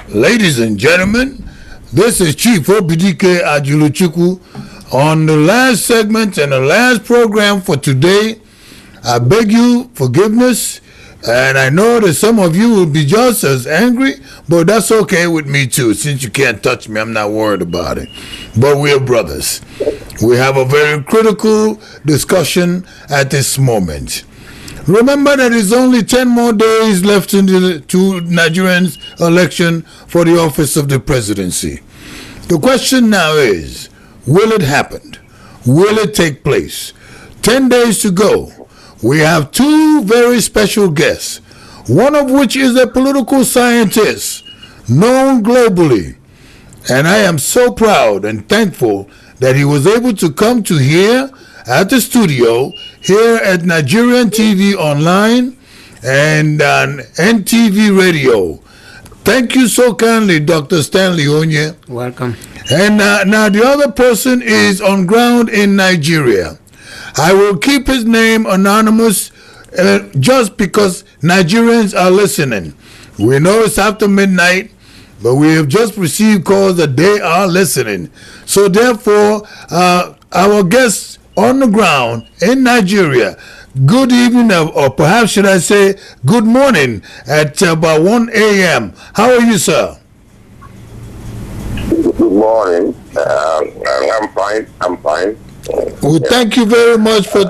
Ladies and gentlemen, this is Chief Obidike Ajuluchukwu on the last segment and the last program for today. I beg you forgiveness, and I know that some of you will be just as angry, but that's okay with me too. Since you can't touch me, I'm not worried about it. But we're brothers. We have a very critical discussion at this moment. Remember that it's only 10 more days left to Nigerians' election for the office of the presidency. The question now is, will it happen? Will it take place? 10 days to go. We have two very special guests, one of which is a political scientist known globally. And I am so proud and thankful that he was able to come to here at the studio, here at Nigerian TV Online and on NTV Radio. Thank you so kindly, Dr. Stanley Onye. Welcome. And now the other person is on ground in Nigeria. I will keep his name anonymous just because Nigerians are listening. We know it's after midnight, but we have just received calls that they are listening. So therefore, our guests on the ground in Nigeria, good evening, or perhaps should I say good morning at about 1 a.m. How are you, sir? Good morning. I'm fine. Well, thank you very much for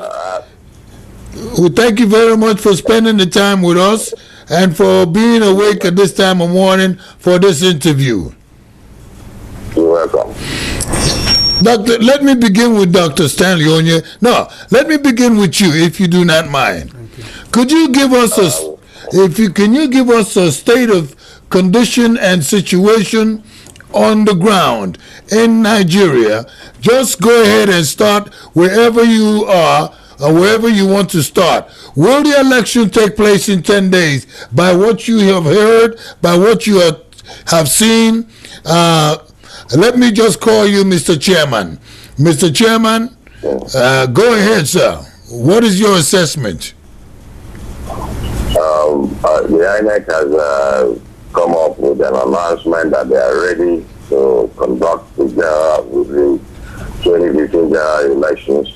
spending the time with us and for being awake at this time of morning for this interview. You're welcome. Doctor, let me begin with Dr. Stanley Onye. No, let me begin with you, if you do not mind. Could you give us can you give us a state of condition and situation on the ground in Nigeria? Just go ahead and start wherever you are or wherever you want to start. Will the election take place in 10 days? By what you have heard, by what you have seen, let me just call you Mr. Chairman. Mr. Chairman, go ahead, sir. What is your assessment? The INEC has come up with an announcement that they are ready to conduct the 2015 general elections.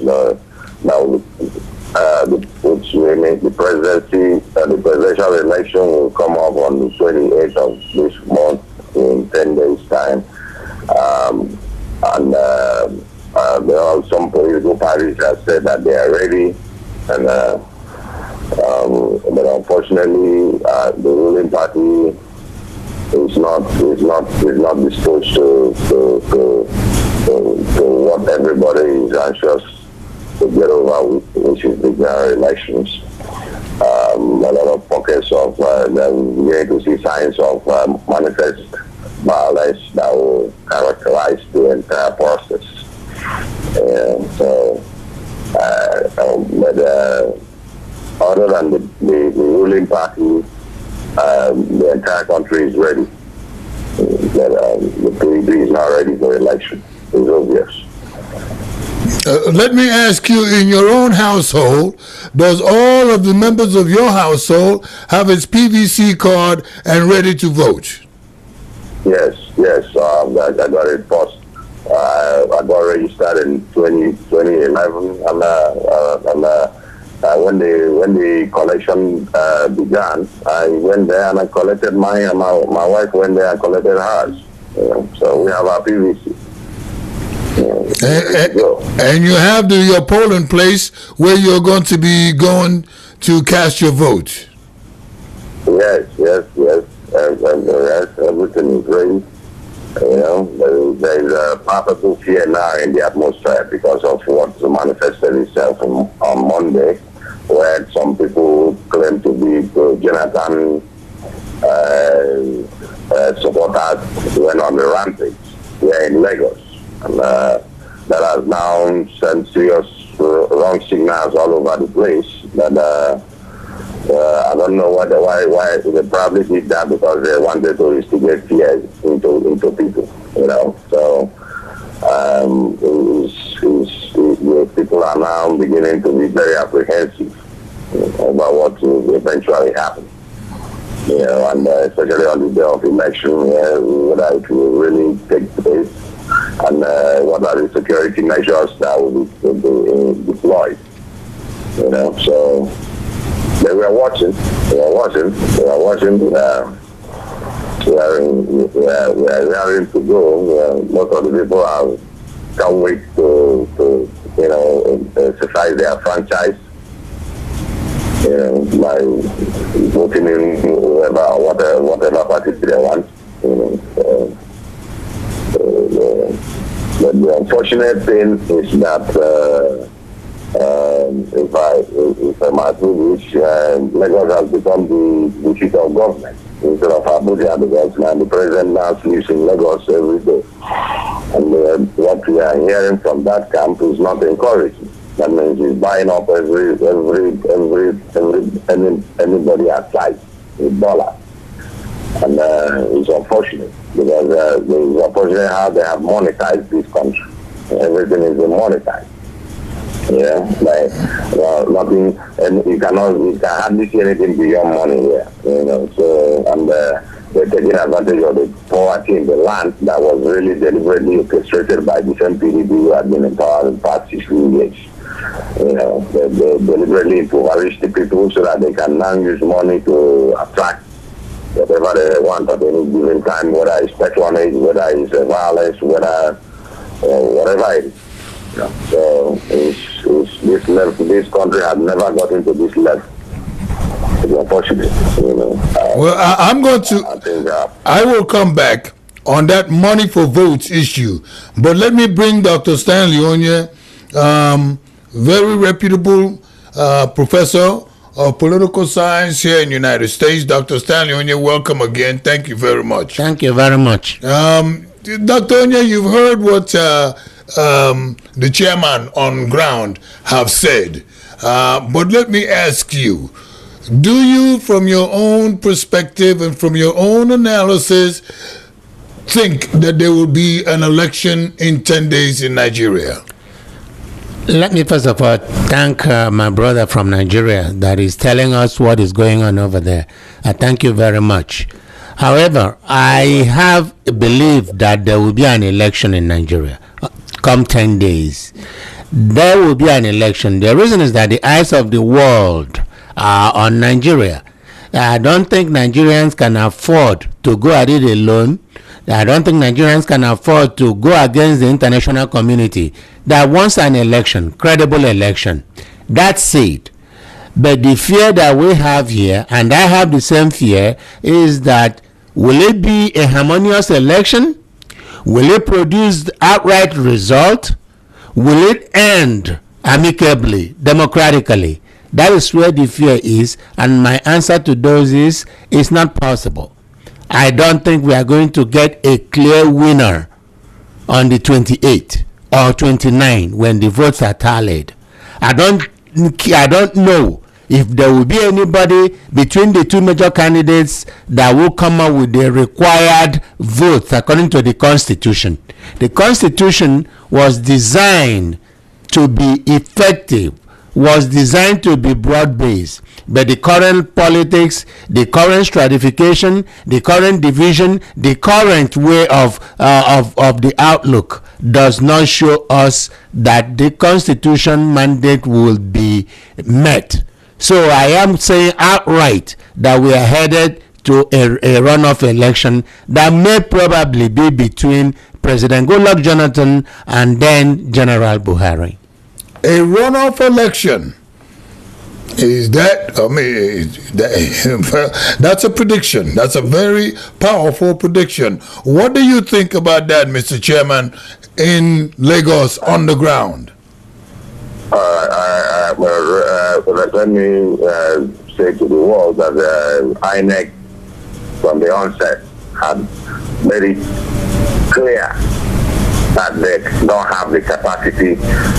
Which will make the presidential election will come up on the 28th of this month in 10 days' time. There are some political parties that said that they are ready, and but unfortunately, the ruling party is not disposed to what everybody is anxious to get over, which is the general elections. A lot of pockets of we're going to see signs of manifest violence that will characterize the entire process. Other than the ruling party, the entire country is ready. The PDP is not ready for election. It's obvious. Let me ask you, in your own household, does all of the members of your household have its PVC card and ready to vote? Yes. I got it first. I got registered in 2011, and when the collection began, I went there and I collected mine, and my wife went there and collected hers. So we have our PVC. And you have your polling place where you're going to be going to cast your vote. Yes. Everything is ready. There is a palpable fear now in the atmosphere because of what manifested itself on Monday, where some people claim to be Jonathan supporters went on the rampage here in Lagos. And that has now sent serious wrong signals all over the place. That I don't know why they probably did that, because they wanted to instigate fear into people. So people are now beginning to be very apprehensive about what will eventually happen. and especially on the day of election, whether it will really take place, and what are the security measures that will be deployed. So they were watching. We are raring to go. Most of the people can't wait to exercise their franchise. By voting in whatever party they want. But the unfortunate thing is that if I'm at which Lagos has become the seat of government instead of Abuja, because now the president now sleeps in Lagos every day. And what we are hearing from that camp is not encouraging. That means he's buying up anybody outside with dollars. And it's unfortunate because it's unfortunate how they have monetized this country. Everything is monetized. Nothing, and you can hardly see anything beyond money here. So and they're taking advantage of the poverty in the land that was really deliberately orchestrated by the same PDP who had been in power in the past 16 years. They deliberately impoverish the people so that they can now use money to attract whatever they want at any given time, whether it's patronage, whether it's violence, whatever it is. So this country has never gotten to this level. It's unfortunate. Well, I will come back on that money for votes issue, but let me bring Dr. Stanley Onye, very reputable professor of political science here in the United States. Dr. Stanley Onye, welcome again. Thank you very much. Thank you very much. Dr. Onye, you've heard what the chairman on ground have said. But let me ask you, do you, from your own perspective and from your own analysis, think that there will be an election in 10 days in Nigeria? Let me first of all thank my brother from Nigeria that is telling us what is going on over there. I thank you very much. However, I have believed that there will be an election in Nigeria come 10 days. There will be an election. The reason is that the eyes of the world are on Nigeria. I don't think Nigerians can afford to go at it alone. I don't think Nigerians can afford to go against the international community that wants an election, credible election. That's it. But the fear that we have here, and I have the same fear, is that will it be a harmonious election? Will it produce the outright result? Will it end amicably, democratically? That is where the fear is, and my answer to those is, it's not possible. I don't think we are going to get a clear winner on the 28th or 29 when the votes are tallied. I don't know if there will be anybody between the two major candidates that will come up with the required votes according to the Constitution. The Constitution was designed to be effective, was designed to be broad-based, but the current politics, the current stratification, the current division, the current way of the outlook does not show us that the Constitution mandate will be met. So I am saying outright that we are headed to a runoff election that may probably be between President Goodluck Jonathan and then General Buhari. A runoff election, is that, that's a prediction. That's a very powerful prediction. What do you think about that, Mr. Chairman, in Lagos on the ground? Let me say to the world that INEC from the onset had made it clear that they don't have the capacity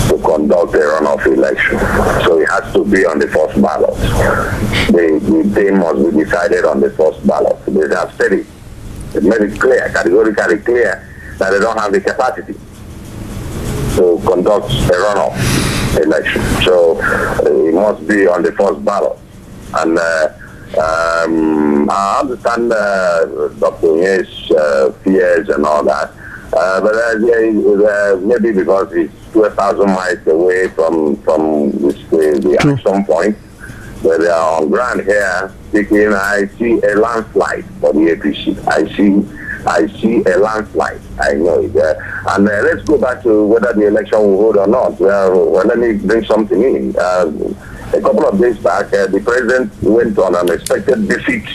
to conduct a runoff election. So it has to be on the first ballot. The thing must be decided on the first ballot. They have said it. They made it clear, categorically clear, that they don't have the capacity to conduct a runoff election. So it must be on the first ballot. And I understand Dr. Ye's fears and all that, but maybe because it's 12,000 miles away from the action point, but they are on ground here speaking. I see a landslide for the APC. I see a landslide. I know it. And let's go back to whether the election will hold or not. Well, let me bring something in. A couple of days back, the president went on an unexpected visit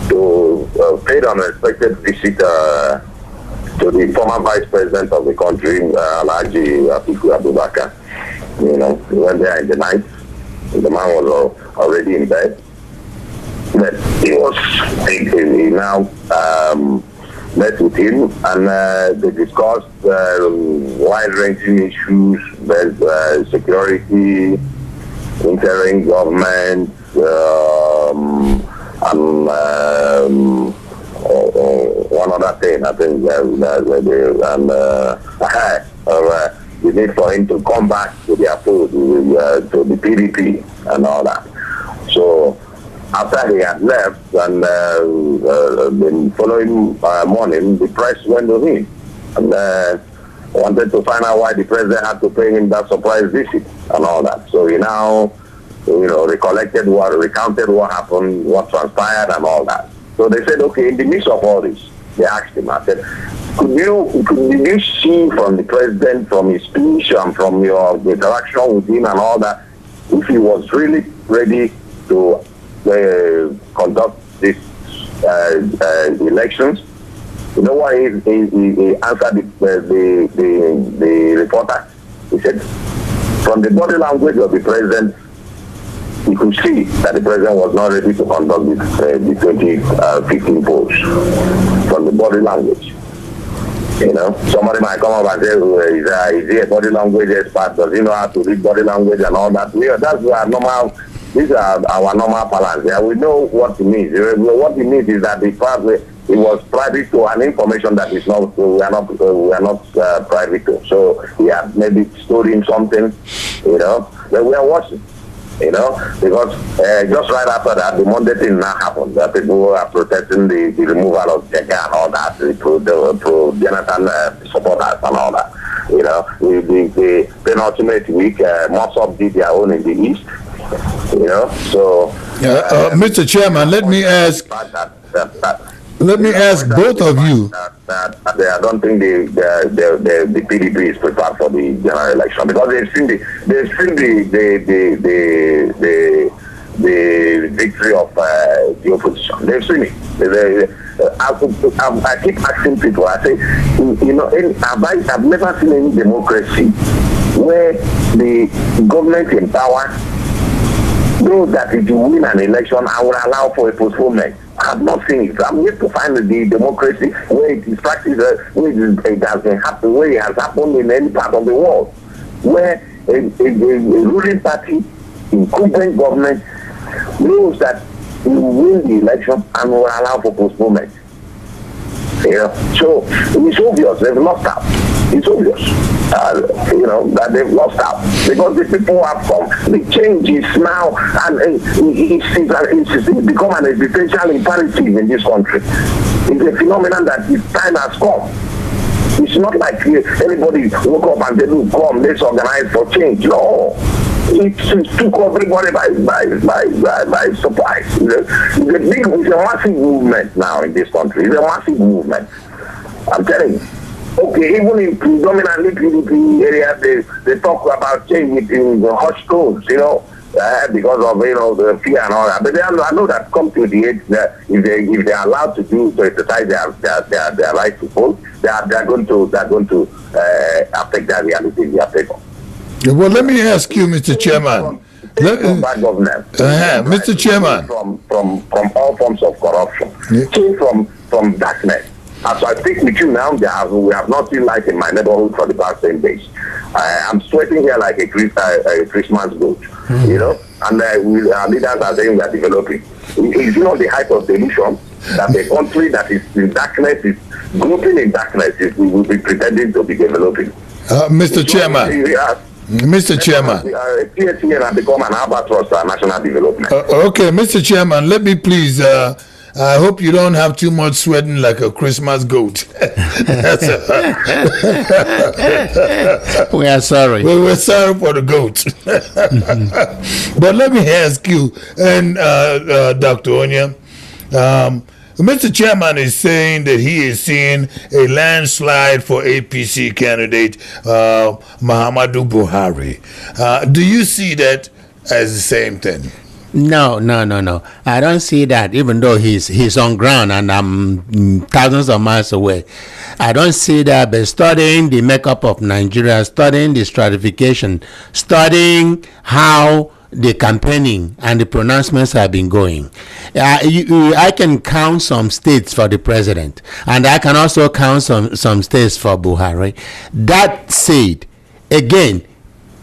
paid an unexpected visit to the former vice president of the country, Alhaji Atiku Abubakar. You know, he went there in the night. The man was already in bed. But he now met with him, and they discussed wide-ranging issues, security, interim government, and one other thing. I think the need for him to come back to their fold, to the PDP and all that. So after he had left, and the following morning, the press went to him and wanted to find out why the president had to pay him that surprise visit and all that. So he now, recounted what happened, what transpired and all that. So they said, okay, in the midst of all this, they asked him, I said, did you see from the president, from his speech and from your interaction with him and all that, if he was really ready to conduct these elections? You know why he answered the reporter? He said, from the body language of the president, you could see that the president was not ready to conduct the 2015 polls. From the body language. Somebody might come up and say, is he a body language expert? Does he know how to read body language and all that? That's our normal. These are our normal balance. Yeah, we know what it means. What it means is that it was private to an information that is not. We are not private to. So we have maybe told him something. That we are watching. Because just right after that, the Monday thing now happened. That people are protesting the removal of Jega and all that, the pro-Jonathan supporters and all that. The penultimate week, Mossop did their own in the East. So... Mr. Chairman, let me ask... Let me ask both of you. I don't think the PDP is prepared for the general election because they've seen the victory of the opposition. They've seen it. I keep asking people. I say, I've never seen any democracy where the government in power knows that if you win an election, I will allow for a postponement. I have not seen it. I'm yet to find the democracy where it is practiced, where it has been happened, where it has happened in any part of the world, where a ruling party, incumbent government, knows that we will win the election and will allow for postponement. So it's obvious they've lost out. It's obvious, that they've lost out because the people have come. The change is now, and it's become an existential imperative in this country. It's a phenomenon that its time has come. It's not like anybody woke up and said, "Look, come, let's organize for change." No, it took everybody by surprise. It's a massive movement now in this country. It's a massive movement. I'm telling you. Okay, even in predominantly PDP areas, they talk about change in the hushed tones, because of the fear and all that. But I know that come to the age that if they are allowed to exercise their right to vote, they are going to affect their reality in their paper. Well, let me ask you, Mr. Chairman. Mr. Chairman, from all forms of corruption, change from darkness. As I speak with you now, we have not seen light in my neighborhood for the past 10 days. I'm sweating here like a Christmas goat, and our leaders are saying we are developing. It's not the height of delusion that a country that is in darkness is groping in darkness we will be pretending to be developing. Mr. Chairman. Mr. Chairman. PSCN has become an albatross for national development. Okay, Mr. Chairman, let me please. I hope you don't have too much sweating like a Christmas goat. We are sorry. We're sorry for the goat. But let me ask you, and Dr. Onya, Mr. Chairman is saying that he is seeing a landslide for APC candidate Muhammadu Buhari. Do you see that as the same thing? No. I don't see that, even though he's on ground and I'm thousands of miles away. I don't see that, but studying the makeup of Nigeria, studying the stratification, studying how the campaigning and the pronouncements have been going. I can count some states for the president, and I can also count some states for Buhari. That said, again,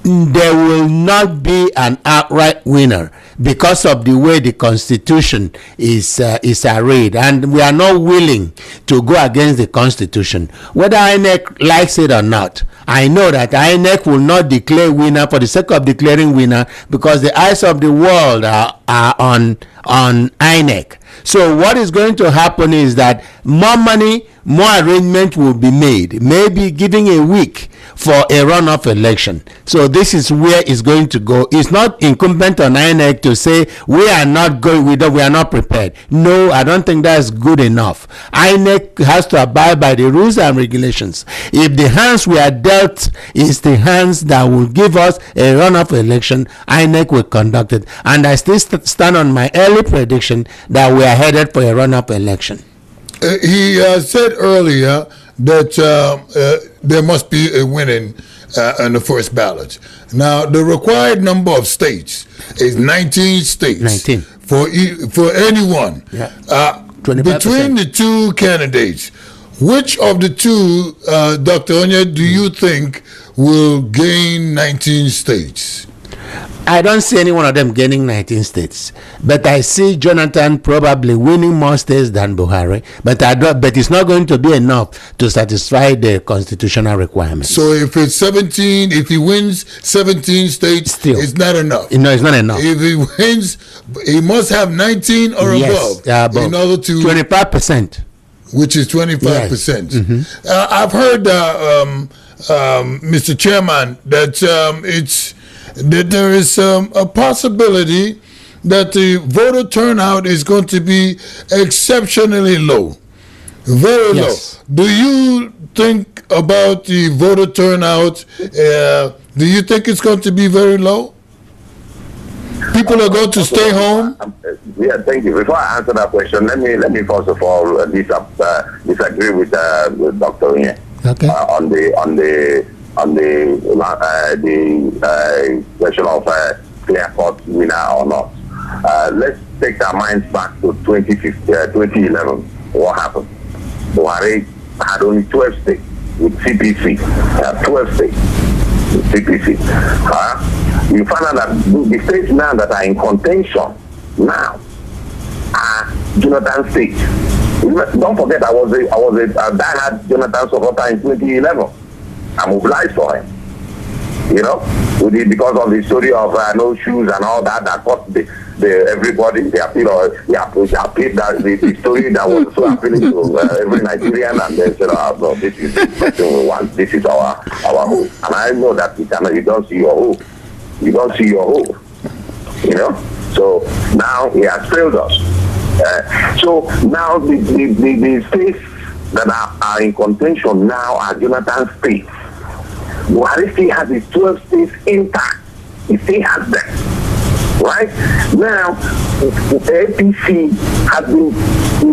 there will not be an outright winner because of the way the Constitution is arrayed, and we are not willing to go against the Constitution, whether INEC likes it or not. I know that INEC will not declare winner for the sake of declaring winner, because the eyes of the world are on INEC. So what is going to happen is that more money, more arrangement will be made, maybe giving a week for a runoff election. So this is where it's going to go. It's not incumbent on INEC to say we are not going, we are not prepared. No, I don't think that's good enough. INEC has to abide by the rules and regulations. If the hands we are dealt is the hands that will give us a runoff election, INEC will conduct it. And I still stand on my early prediction that we are headed for a runoff election. He said earlier that there must be a winning in the first ballot. Now, the required number of states is 19 states. 19. For anyone. Yeah. 25%. Between the two candidates, which of the two, Dr. Onya, do you think will gain 19 states? I don't see any one of them gaining 19 states, but I see Jonathan probably winning more states than Buhari. But it's not going to be enough to satisfy the constitutional requirements. So if it's 17, if he wins 17 states, still, it's not enough. No, it's not enough. If he wins, he must have 19 or above in order to 25%, which is 25%. Yes. Mm-hmm. I've heard, Mr. Chairman, that that there is a possibility that the voter turnout is going to be exceptionally low, very low. Do you think about the voter turnout? Do you think it's going to be very low? People are going to stay home? Yeah, thank you. Before I answer that question, let me first of all disagree with Dr. Onya. Okay. On the question of clear-cut winner or not. Let's take our minds back to 2011. What happened? Buhari had only 12 states with CPC. 12 states with CPC. You find out that the states now that are in contention now are Jonathan states. Don't forget, I was a diehard Jonathan supporter in 2011. I mobilized for him, because of the story of no shoes and all that got everybody, the story that was so appealing to every Nigerian, and they said, no, this is something we want, this is our hope. And I know that you don't see your hope. You don't see your hope, So now he has failed us. So now the states that are in contention now are Jonathan states. Buhari still has his 12 states intact. He still has them. Right? Now, APC has been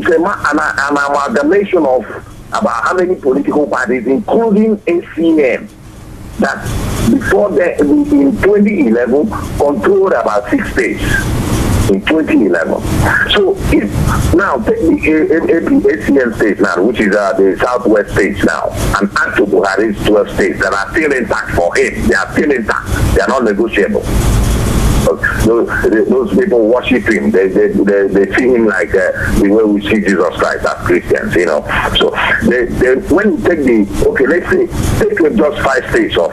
an amalgamation of about how many political parties, including ACN, that before in 2011 controlled about 6 states. In 2011. So if now take the ACN states now, which is the southwest states now, and add to Buhari's 12 states that are still intact for him. They are still intact. They are not negotiable. Those people worship him. They see him like the way we see Jesus Christ as Christians, you know. So when you take let's say take just 5 states of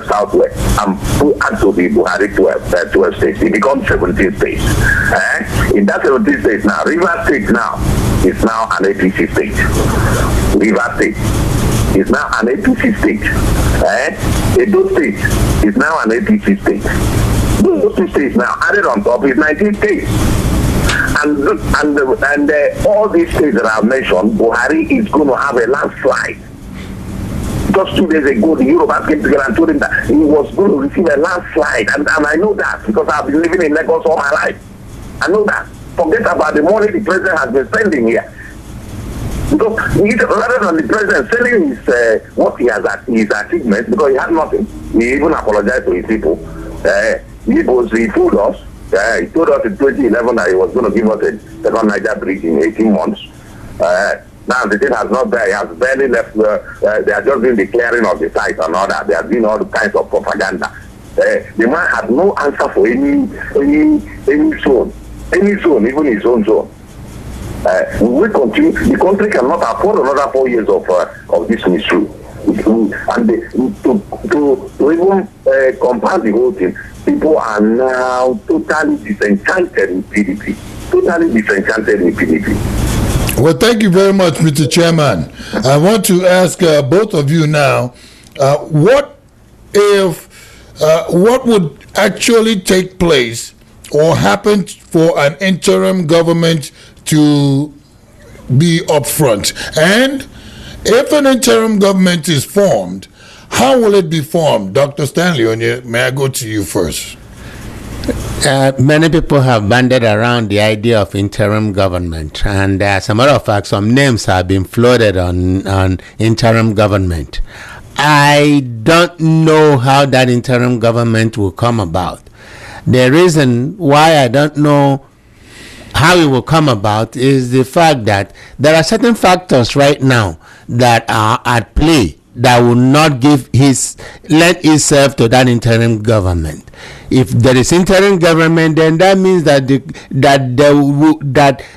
Southwest and add to the Buhari 12 states, it becomes 17 states. In that 17 states now, Rivers State now is now an APC state. Rivers State is now an APC state. Edo State is now an APC state. Those 2 states now added on top is 19 states. And all these states that I've mentioned, Buhari is going to have a landslide. Just 2 days ago, the Yorubas came together and told him that he was going to receive a landslide. And I know that because I've been living in Lagos all my life. I know that. Forget about the money the president has been spending here. Because rather than the president selling his achievements, because he had nothing, he even apologized to his people. He fooled us. He told us in 2011 that he was going to give us a second Niger bridge in 18 months. Now the thing has not there. He has barely left. They are just doing the clearing of the site and all that. They are doing all kinds of propaganda. The man had no answer for any zone, even his own zone. We will continue. The country cannot afford another 4 years of this mystery. And to even compound the whole thing, people are now totally disenchanted with PDP. Well, thank you very much, Mr. Chairman. I want to ask both of you now, what would actually take place or happen for an interim government to be upfront? And if an interim government is formed, how will it be formed? Dr. Stanley Onye, may I go to you first? Many people have banded around the idea of interim government, and as a matter of fact, some names have been floated on interim government. I don't know how that interim government will come about. The reason why I don't know how it will come about is the fact that there are certain factors right now that are at play that will not lend itself to that interim government. If there is interim government, then that means that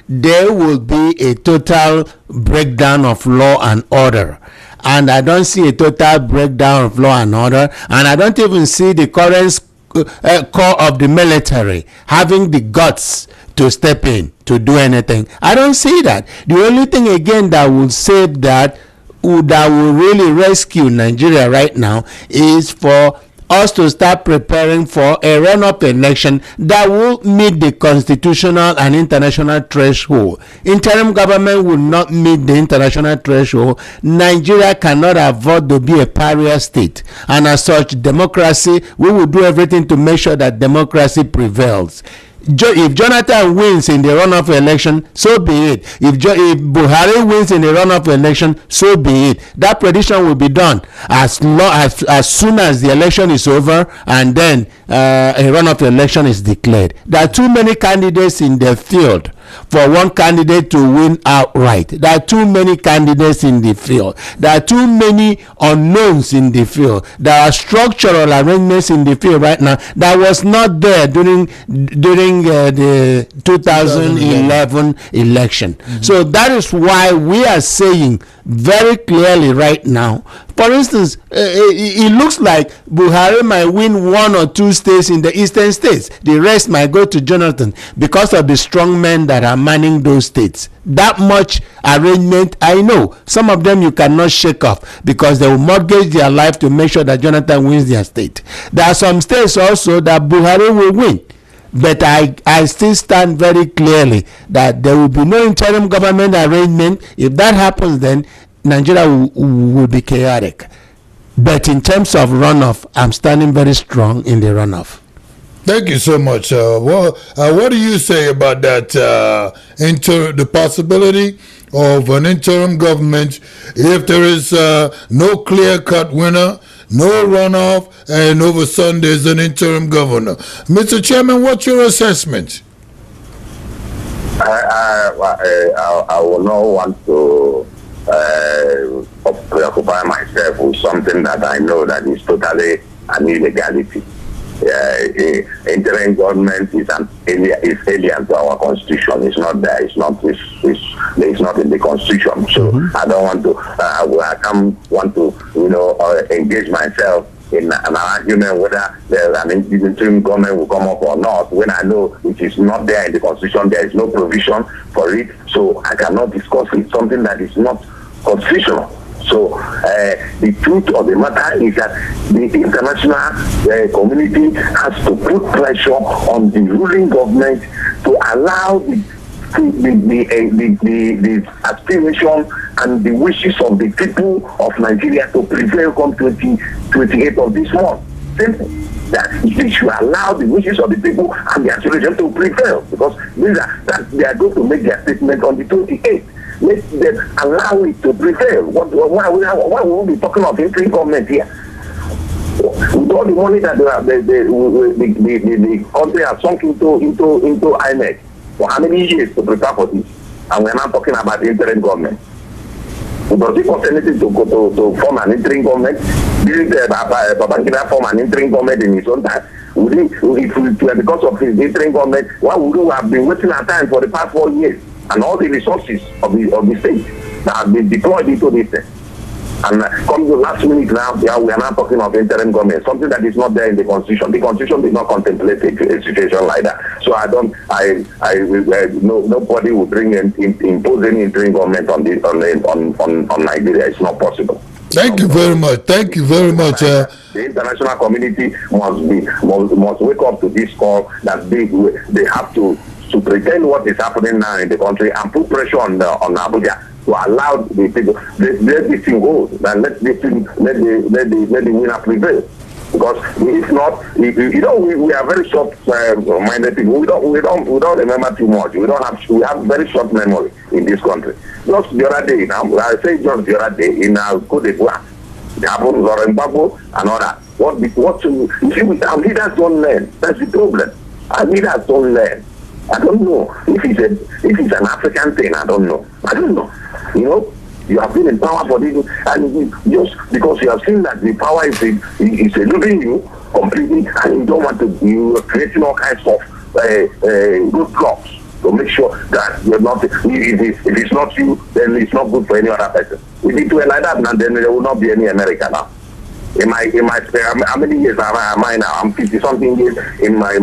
there will be a total breakdown of law and order. And I don't see a total breakdown of law and order, and I don't even see the current core of the military having the guts to step in to do anything. I don't see that. The only thing again that will save that will really rescue Nigeria right now is for us to start preparing for a runoff election that will meet the constitutional and international threshold. Interim government will not meet the international threshold. Nigeria cannot afford to be a pariah state, and as such, democracy, we will do everything to make sure that democracy prevails. If Jonathan wins in the runoff election, so be it. If Buhari wins in the runoff election, so be it. That prediction will be done as soon as the election is over, and then a runoff election is declared. There are too many candidates in the field for one candidate to win outright. There are too many candidates in the field. There are too many unknowns in the field. There are structural arrangements in the field right now that was not there during the 2011 election. Mm-hmm. So that is why we are saying very clearly right now, for instance, it looks like Buhari might win 1 or 2 states in the eastern states. The rest might go to Jonathan because of the strong men that are manning those states. That much arrangement I know. Some of them you cannot shake off because they will mortgage their life to make sure that Jonathan wins their state. There are some states also that Buhari will win. But I still stand very clearly that there will be no interim government arrangement. If that happens, then Nigeria will be chaotic. But in terms of runoff, I'm standing very strong in the runoff. Thank you so much. What do you say about that, the possibility of an interim government if there is no clear-cut winner, no runoff, and over Sunday there's an interim governor? Mr. Chairman, what's your assessment? I will not want to preoccupy myself with something that I know that is totally an illegality. interim government is alien to our constitution. It's not there. It's not in the constitution. So I don't want to. I can't want to engage myself in an argument whether an interim government will come up or not, when I know it is not there in the constitution. There is no provision for it, so I cannot discuss it. Something that is not constitutional. So the truth of the matter is that the international community has to put pressure on the ruling government to allow the aspiration and the wishes of the people of Nigeria to prevail come 28th of this month. Simple. That they should allow the wishes of the people and the aspiration to prevail, because they are going to make their statement on the 28th. Let them allow it to prevail. Why will we be talking of interim government here? With all the money that the country has sunk into INEC for how many years to prepare for this, and we're not talking about the interim government. Does it cost anything to form an interim government? Didn't Babangida form an interim government in his own time? Because of his interim government, why would we have been wasting our time for the past 4 years? And all the resources of the state that have been deployed into this thing. And come the last minute now, we are now talking of interim government, something that is not there in the constitution. The constitution did not contemplate a situation like that. So nobody will impose any interim government on Nigeria. It's not possible. Thank you very much. Thank you very much. The international community must wake up to this call that they have to pretend what is happening now in the country and put pressure on Abuja to allow the people, let the thing go, and let the winner prevail. Because if not, we are very short-minded people. We don't remember too much. We have very short memory in this country. Just the other day, in our Côte d'Ivoire, it happened Laurent Gbagbo and all that. Our leaders don't learn. That's the problem. Our leaders don't learn. I don't know if it's an African thing. I don't know. You have been in power for this, and just because you have seen that the power is eluding you completely, and you don't want to, you are creating all kinds of roadblocks to make sure that you're not. If it's not you, then it's not good for any other person. If it were like that, then there will not be any America now. In my how many years am I now? I'm 50-something years in my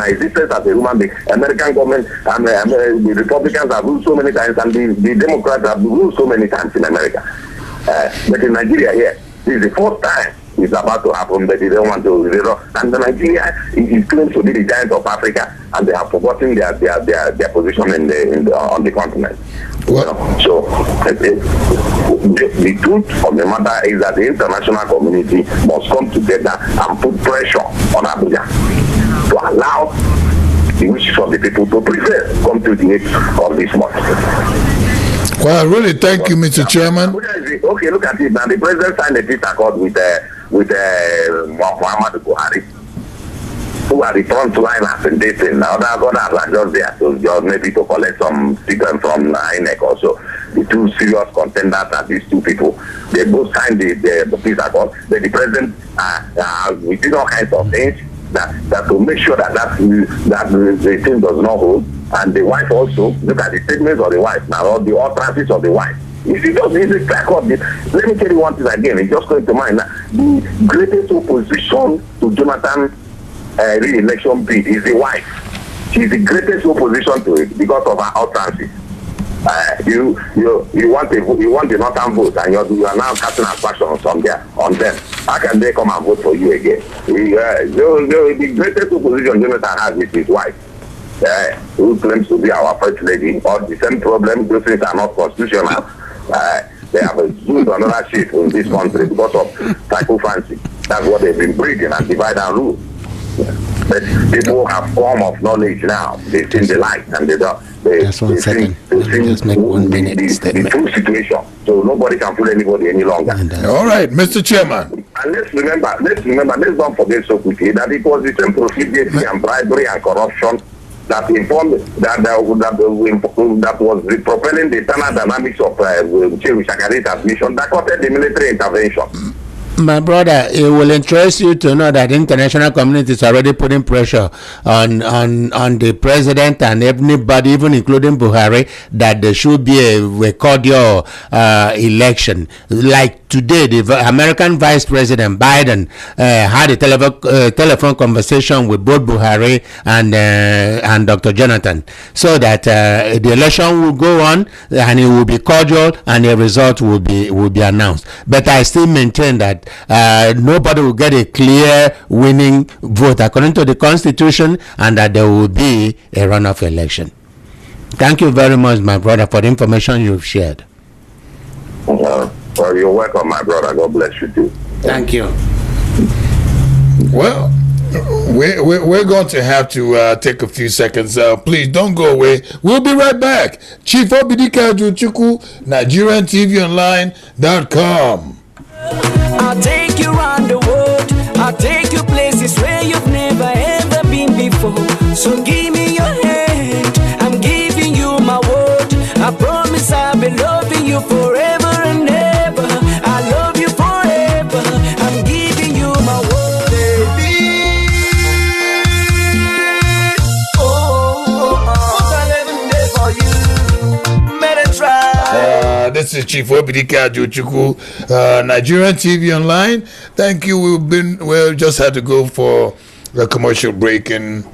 existence as a human being. American government and the Republicans have ruled so many times, and the Democrats have ruled so many times in America. But in Nigeria here, this is the fourth time it's about to happen, but they don't want to. And Nigeria is claimed to be the giant of Africa, and they have forgotten their position on the continent. Well, so the truth of the matter is that the international community must come together and put pressure on Abuja to allow the wishes of the people to prevail come to the end of this month. Well, really, thank you, Mr. Chairman. Okay, look at it now. The president signed a peace accord with Muhammadu Buhari, who are the front liners in this thing. Now, others are just there to just maybe to collect some stickers from INEC also. The two serious contenders are these two people. They both signed the peace accord. But the president we did all kinds of things that to make sure that the thing does not hold. And the wife also, look at the statements of the wife now, all the utterances of the wife. If you just use a track of this, let me tell you one thing again, it's just going to mind now. The greatest opposition to Jonathan re-election bid is the wife. She's the greatest opposition to it because of her utterances. You want the northern vote, and you are now casting aspersions on them. How can they come and vote for you again? The greatest opposition Jonathan has is his wife. Who claims to be our first lady, or the same problem, those things are not constitutional. They have assumed another shape in this country because of psychophancy. That's what they've been breeding, and divide and rule. But people have form of knowledge now. They've seen the light, and just 1 second. Just make 1 minute statement. The true situation. So nobody can fool anybody any longer. All right, Mr. Chairman. And let's don't forget so quickly that it was the same profligacy and bribery and corruption that informed that was propelling the internal dynamics of Shakari's admission that caused the military intervention. My brother, it will interest you to know that the international community is already putting pressure on the president and everybody, even including Buhari, that there should be a cordial election. Like today, the American Vice President Biden had a telephone conversation with both Buhari and Dr. Jonathan, so that the election will go on and it will be cordial and the result will be announced. But I still maintain that nobody will get a clear winning vote according to the Constitution, and that there will be a runoff election. Thank you very much, my brother, for the information you've shared. Well, you're welcome, my brother. God bless you too. Thank you. Well, we're going to have to take a few seconds. Please don't go away. We'll be right back. Chief Obidike Ajuchukwu, NigerianTVOnline.com. I'll take you around the world. I'll take you places where you've never ever been before. So give me your hand. I'm giving you my word. I promise I'll be loving you forever and ever. I love you forever. I'm giving you my word, baby. What I never did for you. Better try. This is Chief Obidike Ajuchukwu, Nigerian TV Online. Thank you. We'll just had to go for a commercial break, and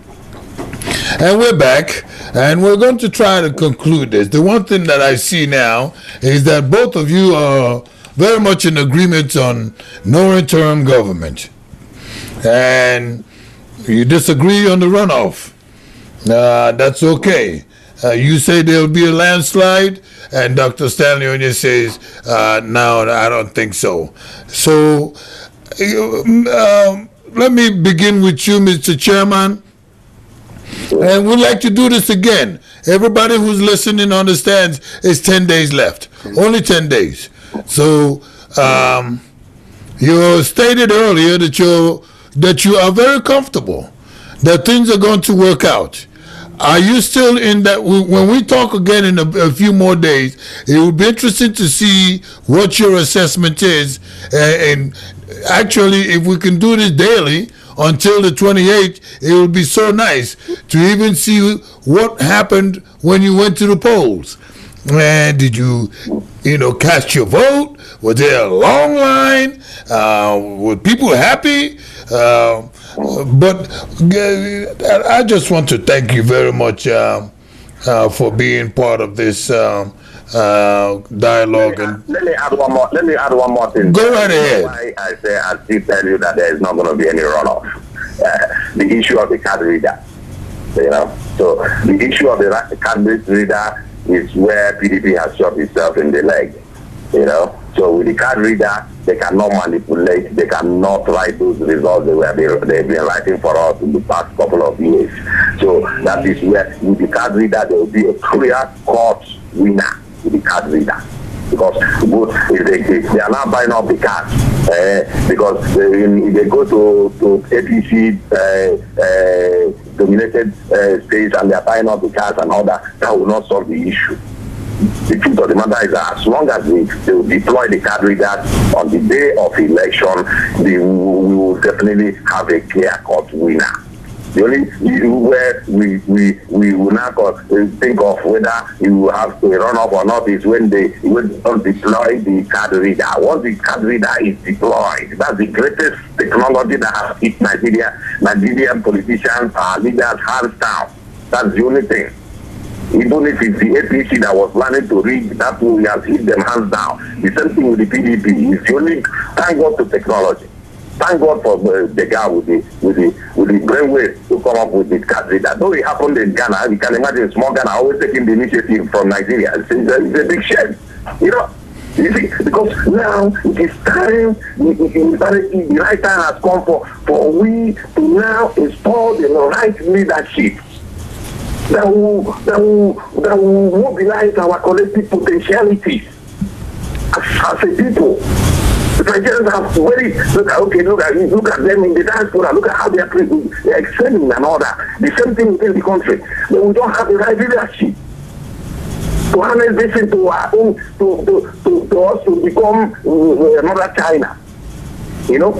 we're back, and we're going to try to conclude this. The one thing that I see now is that both of you are very much in agreement on no interim government, and you disagree on the runoff. That's okay. You say there'll be a landslide, and Dr. Stanley Onye says, no, I don't think so. So let me begin with you, Mr. Chairman. And we'd like to do this again. Everybody who's listening understands it's 10 days left. Only 10 days. So you stated earlier that you are very comfortable, that things are going to work out. Are you still in that? When we talk again in a few more days, it will be interesting to see what your assessment is. And actually, if we can do this daily until the 28th, it would be so nice to even see what happened when you went to the polls. And did you cast your vote? Was there a long line? Were people happy? But I just want to thank you very much for being part of this dialogue. Let me add one more thing. Go right ahead. Why I say I still tell you that there is not going to be any runoff. The issue of the card reader, So the issue of the card reader is where PDP has shot itself in the leg. So with the card reader, they cannot manipulate, they cannot write those results they've been writing for us in the past couple of years. So that is where, with the card reader, there will be a clear-cut winner with the card reader. Because both, if they are not buying up the cards, because if they go to APC dominated states and they are buying up the cards and all that will not solve the issue. The truth of the matter is that as long as they will deploy the card readers on the day of election, we will definitely have a clear-cut winner. The only issue where we will now think of whether you will have a runoff or not is when they don't deploy the card reader. Once the card reader is deployed, that's the greatest technology that has hit Nigerian politicians, our leaders, hands down. That's the only thing. Even if it's the APC that was planning to read, that will have hit them hands down. The same thing with the PDP. It's the only, thank God to technology. Thank God for the guy with the brainwave to come up with this card reader. Though it happened in Ghana, you can imagine small Ghana always taking the initiative from Nigeria. It's a big shame, You see, because now it is time, the right time has come for we to now install the right leadership that will mobilize our collective potentialities as a people. The Nigerians have look at them in the diaspora, look at how they are excelling and all that. The same thing within the country. But we don't have the right leadership to harness this into our own, to us to become another China. you know,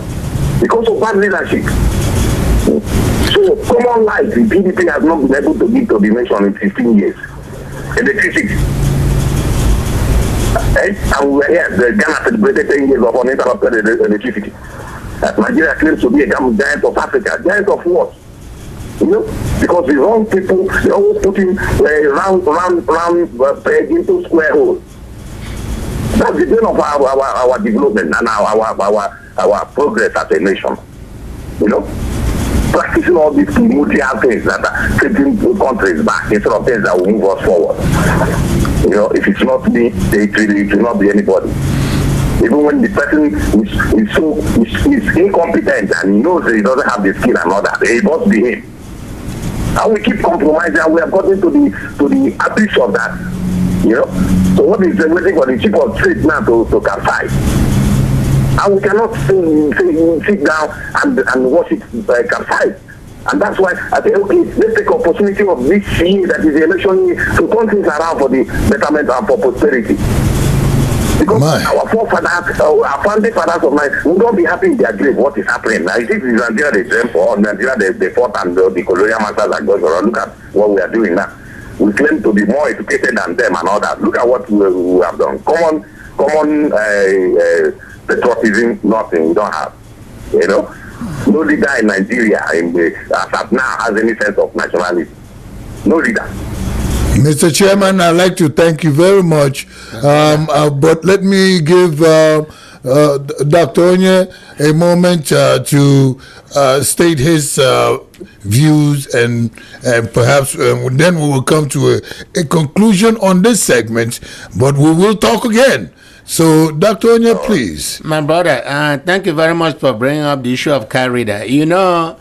because of bad leadership. So common life, the PDP has not been able to give to the nation in 15 years. Electricity. And we were here, the Ghana celebrated 10 years of uninterrupted electricity. Nigeria claims to be a giant of Africa. Giant of what? You know, because the wrong people, they always put in round peg into square hole. That's the end of our development and our progress as a nation. You know, practicing all these primordial things that are taking countries back instead of things that will move us forward. You know, if it's not me, it will not be anybody. Even when the person is incompetent and he knows that he doesn't have the skill and all that, it must be him. And we keep compromising, and we have gotten to the abyss of that. You know, so what is waiting for the chief of state now to capsize? And we cannot sit down and watch it capsize. And that's why I say, okay, let's take opportunity of this year that is the election year to turn things around for the betterment and for prosperity. Because our forefathers, our founding fathers of mine, will not be happy in their grave what is happening. Now, if it is Nigeria they claim for, Nigeria they fought and the colonial masters are going around. Look at what we are doing now. We claim to be more educated than them and all that. Look at what we have done. Common patriotism, nothing. We don't have. You know, no leader in Nigeria as of now has any sense of nationalism. No leader. Mr. Chairman, I'd like to thank you very much. But let me give Dr. Onye a moment to state his views, and perhaps then we will come to a conclusion on this segment, but we will talk again. So, Dr. Onye, please. My brother, thank you very much for bringing up the issue of card reader. You know,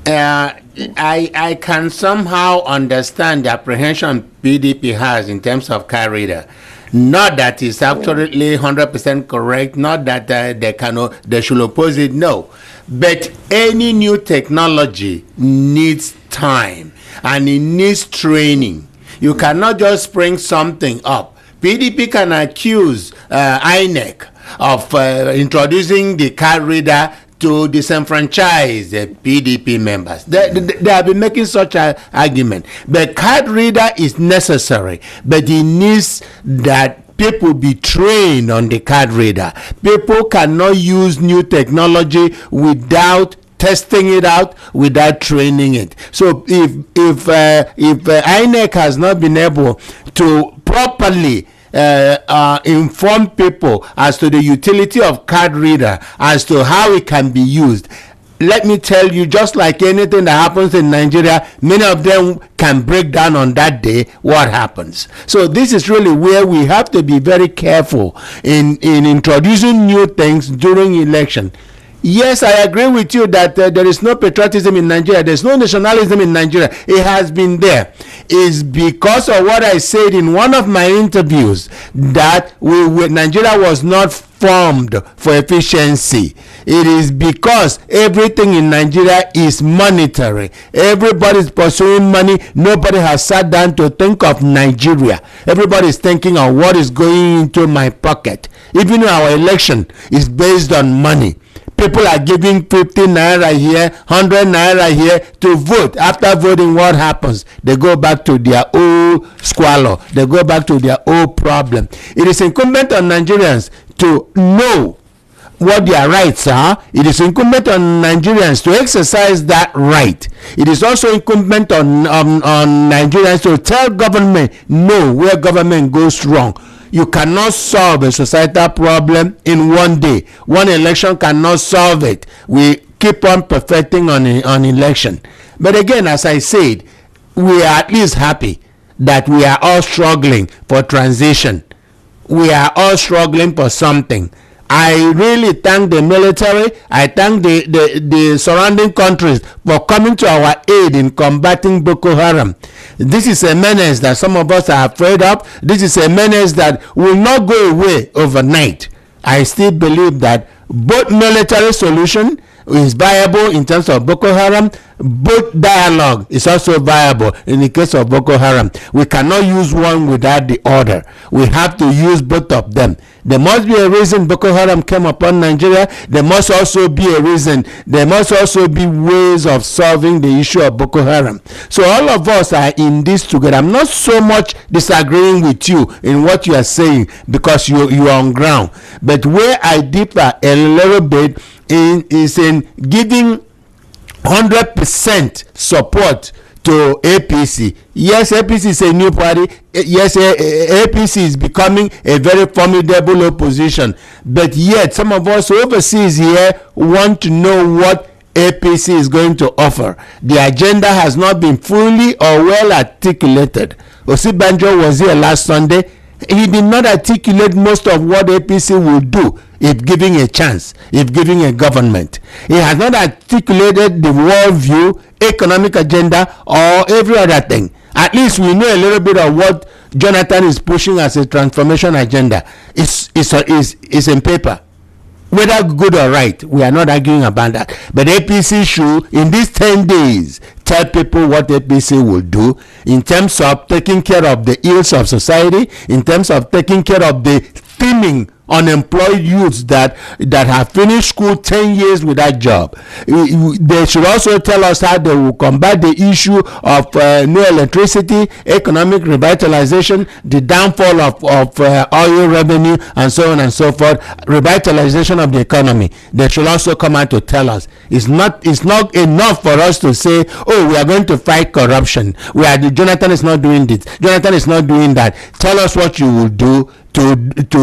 I can somehow understand the apprehension PDP has in terms of card reader. Not that it's absolutely 100% correct, not that they should oppose it, no. But any new technology needs time and it needs training. You cannot just spring something up. PDP can accuse INEC of introducing the card reader to disenfranchise the PDP members. They have been making such an argument. The card reader is necessary, but it needs that people be trained on the card reader. People cannot use new technology without testing it out, without training it. So if INEC has not been able to properly inform people as to the utility of card reader, as to how it can be used, let me tell you, just like anything that happens in Nigeria, many of them can break down on that day what happens. So this is really where we have to be very careful in introducing new things during election. Yes, I agree with you that there is no patriotism in Nigeria. There's no nationalism in Nigeria. It has been there. It's because of what I said in one of my interviews that Nigeria was not formed for efficiency. It is because everything in Nigeria is monetary. Everybody's pursuing money. Nobody has sat down to think of Nigeria. Everybody is thinking of what is going into my pocket. Even our election is based on money. People are giving 50 naira here, 100 naira here to vote. After voting, what happens? They go back to their old squalor. They go back to their old problem. It is incumbent on Nigerians to know what their rights are. It is incumbent on Nigerians to exercise that right. It is also incumbent on Nigerians to tell government no where government goes wrong. You cannot solve a societal problem in one day. One election cannot solve it. We keep on perfecting on election. But again, as I said, we are at least happy that we are all struggling for transition. We are all struggling for something. I really thank the military. I thank the surrounding countries for coming to our aid in combating Boko Haram. This is a menace that some of us are afraid of. This is a menace that will not go away overnight. I still believe that both military solution is viable in terms of Boko Haram, both dialogue is also viable in the case of Boko Haram. We cannot use one without the other. We have to use both of them. There must be a reason Boko Haram came upon Nigeria. There must also be a reason. There must also be ways of solving the issue of Boko Haram. So all of us are in this together. I'm not so much disagreeing with you in what you are saying because you are on ground. But where I differ a little bit is in giving 100% support to APC. Yes, APC is a new party. Yes, APC is becoming a very formidable opposition. But yet, some of us overseas here want to know what APC is going to offer. The agenda has not been fully or well articulated. Osibanjo was here last Sunday. He did not articulate most of what APC will do if giving a chance, if giving a government. He has not articulated the world view, economic agenda, or every other thing. At least we know a little bit of what Jonathan is pushing as a transformation agenda. It's in paper. Whether good or right, we are not arguing about that. But APC should, in these 10 days, tell people what APC will do in terms of taking care of the ills of society, in terms of taking care of the thinning unemployed youths that have finished school 10 years without job. They should also tell us how they will combat the issue of no electricity, economic revitalization, the downfall of oil revenue, and so on and so forth, revitalization of the economy. They should also come out to tell us. It's not enough for us to say, oh, we are going to fight corruption. Jonathan is not doing this. Jonathan is not doing that. Tell us what you will do to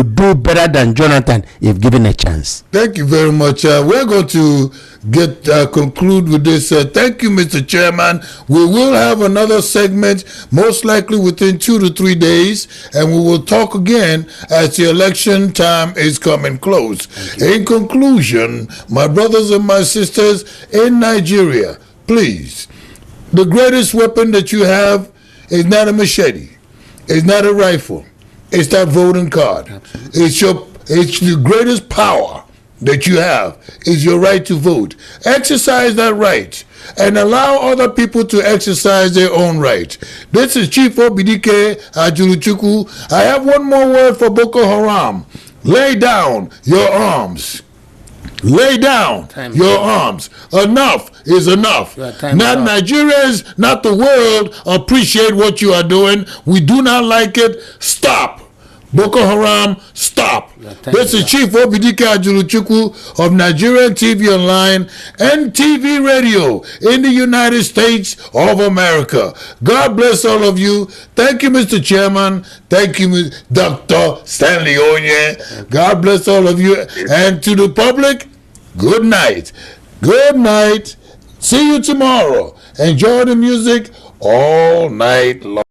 do better than Jonathan if given a chance. Thank you very much. We're going to conclude with this. Thank you, Mr. Chairman. We will have another segment, most likely within 2 to 3 days, and we will talk again as the election time is coming close. In conclusion, my brothers and my sisters in Nigeria, please, the greatest weapon that you have is not a machete, it's not a rifle. It's that voting card. It's the greatest power that you have is your right to vote. Exercise that right and allow other people to exercise their own right. This is Chief Obidike Ajuluchukwu. I have one more word for Boko Haram. Lay down your arms. Lay down your arms. Enough is enough. Not Nigerians, not the world appreciate what you are doing. We do not like it. Stop. Boko Haram, stop. This is Chief Obidike Ajuluchukwu of Nigerian TV Online and TV Radio in the United States of America. God bless all of you. Thank you, Mr. Chairman. Thank you, Dr. Stanley Onye. God bless all of you. And to the public, good night. Good night. See you tomorrow. Enjoy the music all night long.